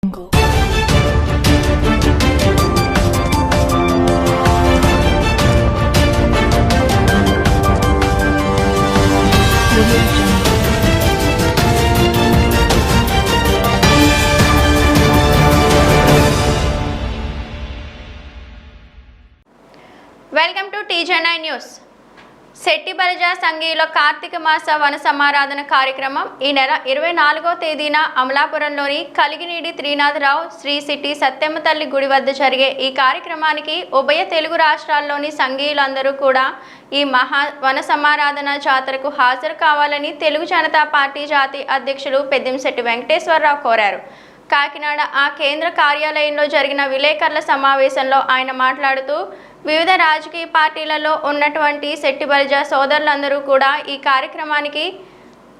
Welcome to TJ9 news. Setti Balija సంఘీయుల కార్తీక మాస వన సమారాధన కార్యక్రమం ఈ నెల 24వ తేదీన అమలాపురంలోని కలిగినీడి త్రినాథరావు శ్రీ సిటీ సత్యమ్మ తల్లి గుడి వద్ద జరిగే ఈ కార్యక్రమానికి ఉభయ తెలుగు రాష్ట్రాల్లోని సంఘీయులందరూ కూడా ఈ వన సమారాధన జాతరకు హాజరు కావాలని తెలుగు జనతా పార్టీ జాతీయ అధ్యక్షులు పెద్దింశెట్టి వెంకటేశ్వరరావు కోరారు. కాకినాడ కేంద్ర కార్యాలయంలో జరిగిన విలేకరుల సమావేశంలో ఆయన మాట్లాడుతూ వివిధ రాజకీయ పార్టీలలో ఉన్నటువంటి శెట్టి బలిజ సోదరులందరూ కూడా ఈ కార్యక్రమానికి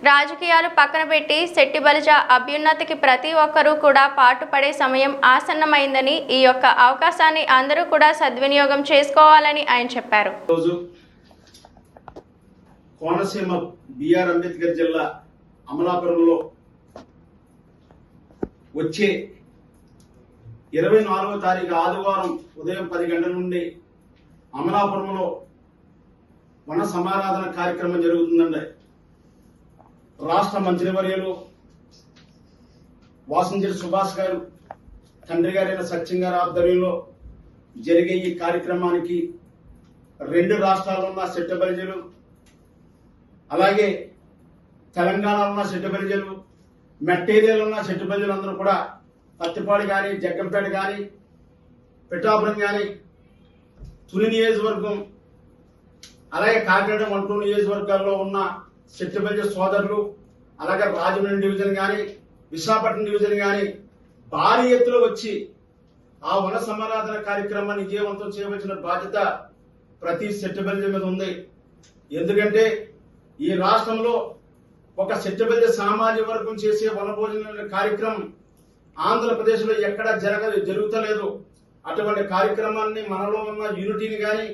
రాజకీయాలు పక్కన పెట్టి శెట్టి బలిజ అభ్యున్నతికి ప్రతి ఒక్కరూ కూడా పాటుపడే సమయం ఆసన్నమైందని ఈ యొక్క అవకాశాన్ని అందరూ కూడా సద్వినియోగం చేసుకోవాలని ఆయన చెప్పారు. కోనసీమ బిఆర్ అంబేద్కర్ జిల్లా అమలాపురంలో వచ్చే 24వ తారీఖు ఆదివారం ఉదయం 10 గంటల నుండి అమలాపురంలో వన సమారాధన కార్యక్రమం జరుగుతుందండి. రాష్ట్ర మంత్రివర్యులు వాసంజరి సుభాష్ గారు తండ్రి గారైన సత్యం గారి ఆధ్వర్యంలో జరిగే ఈ కార్యక్రమానికి 2 రాష్ట్రాల్లో ఉన్న శెట్టి బలిజలు, అలాగే తెలంగాణలో ఉన్న శెట్టి బలిజలు, మెట్టేరియాలో ఉన్న శెట్టి బలిజలు అందరూ కూడా పత్తిపాడు కానీ, జగ్గంపేట కానీ, పిఠాపురం కానీ, తుని నియోజకవర్గం, అలాగే కాకినాడ మంటూరు నియోజకవర్గాల్లో ఉన్న శెట్టి బలిజ సోదరులు, అలాగే రాజమండ్రి డివిజన్ కానీ, విశాఖపట్నం డివిజన్ కానీ భారీ ఎత్తులో వచ్చి ఆ వన సమారాధన కార్యక్రమాన్ని విజయవంతం చేయవలసిన బాధ్యత ప్రతి శెట్టి బలిజ మీద ఉంది. ఎందుకంటే ఈ రాష్ట్రంలో ఒక శెట్టి బలిజ సామాజిక వర్గం చేసే వనభోజన కార్యక్రమం ఆంధ్రప్రదేశ్ లో ఎక్కడా జరుగుతలేదు. అటువంటి కార్యక్రమాన్ని మనలో ఉన్న యూనిటీని కానీ,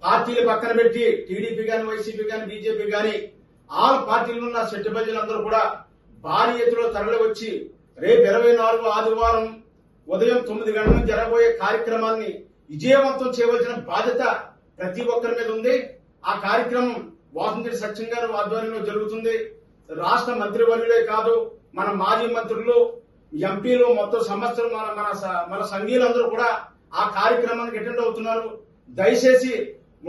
పార్టీలు పక్కన పెట్టి టీడీపీ కానీ, వైసీపీ కానీ, బీజేపీ కానీ ఆల్ పార్టీలు ఉన్న శెట్టి బలిజలందరూ కూడా భారీ ఎత్తులో తరలి వచ్చి రేపు 24 ఆదివారం ఉదయం 9 గంటల నుంచి జరగబోయే కార్యక్రమాన్ని విజయవంతం చేయవలసిన బాధ్యత ప్రతి ఒక్కరి మీద ఉంది. ఆ కార్యక్రమం వాసంజరి సత్యం గారి ఆధ్వర్యంలో జరుగుతుంది. రాష్ట్ర మంత్రివర్యులే కాదు, మన మాజీ మంత్రులు, ఎంపీలు, మొత్తం సంవత్సరం మన సంఘీయులందరూ కూడా ఆ కార్యక్రమానికి అటెండ్ అవుతున్నారు. దయచేసి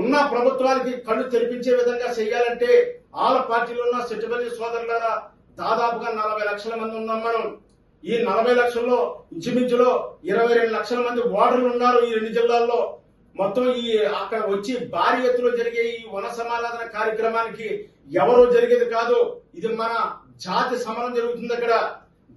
ఉన్న ప్రభుత్వానికి కళ్ళు తెరిపించే విధంగా చేయాలంటే ఆల పార్టీలో ఉన్న శెట్టి బలిజ సోదరులారా దాదాపుగా 40 లక్షల మంది ఉన్నాం మనం. ఈ 40 లక్షల్లో ఇంచుమించులో 22 లక్షల మంది ఓటర్లు ఉన్నారు ఈ 2 జిల్లాల్లో. మొత్తం ఈ అక్కడ వచ్చి భారీ ఎత్తులో జరిగే ఈ వన సమారాధన కార్యక్రమానికి ఎవరో జరిగేది కాదు. ఇది మన జాతి సమరం జరుగుతుంది. అక్కడ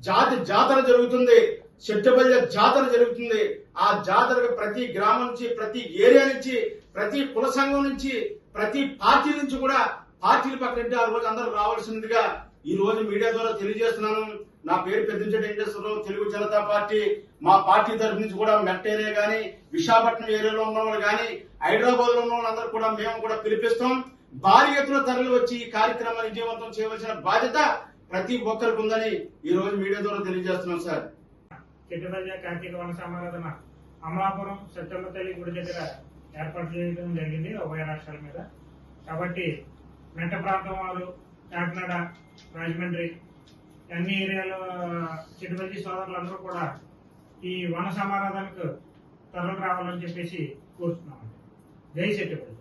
జాతి జాతర జరుగుతుంది, శెట్టి బలిజ జాతర జరుగుతుంది. ఆ జాతరకు ప్రతి గ్రామం నుంచి, ప్రతి ఏరియా నుంచి, ప్రతి కుల సంఘం నుంచి, ప్రతి పార్టీ నుంచి కూడా పార్టీలు పక్కన ఆ రోజు అందరూ రావాల్సిందిగా ఈ రోజు మీడియా ద్వారా తెలియజేస్తున్నాను. నా పేరు పెద్దింశెట్టి వెంకటేశ్వరరావు, తెలుగు జనతా పార్టీ. మా పార్టీ తరఫు నుంచి కూడా మెట్ట ఏరియా కానీ, విశాఖపట్నం ఏరియాలో ఉన్న వాళ్ళు కానీ, హైదరాబాద్ లో ఉన్న వాళ్ళందరూ కూడా మేము కూడా పిలిపిస్తాం. భారీ ఎత్తున తరలి వచ్చి ఈ కార్యక్రమాన్ని విజయవంతం చేయవలసిన బాధ్యత ప్రతి ఒక్కరికి ఉందని ఈ రోజు మీడియా ద్వారా తెలియజేస్తున్నాం. సార్, శెట్టి బలిజ కార్తీక వన సమారాధన అమలాపురం సత్యమ్మ తల్లి గుడి దగ్గర ఏర్పాటు చేయడం జరిగింది ఉభయ రాష్ట్రాల మీద. కాబట్టి మెట్ట ప్రాంతం వారు, కాకినాడ, రాజమండ్రి అన్ని ఏరియాలో శెట్టి బలిజ సోదరులందరూ కూడా ఈ వన సమారాధనకు తరలి రావాలని చెప్పేసి కోరుతున్నాం. జై శెట్టి బలిజ.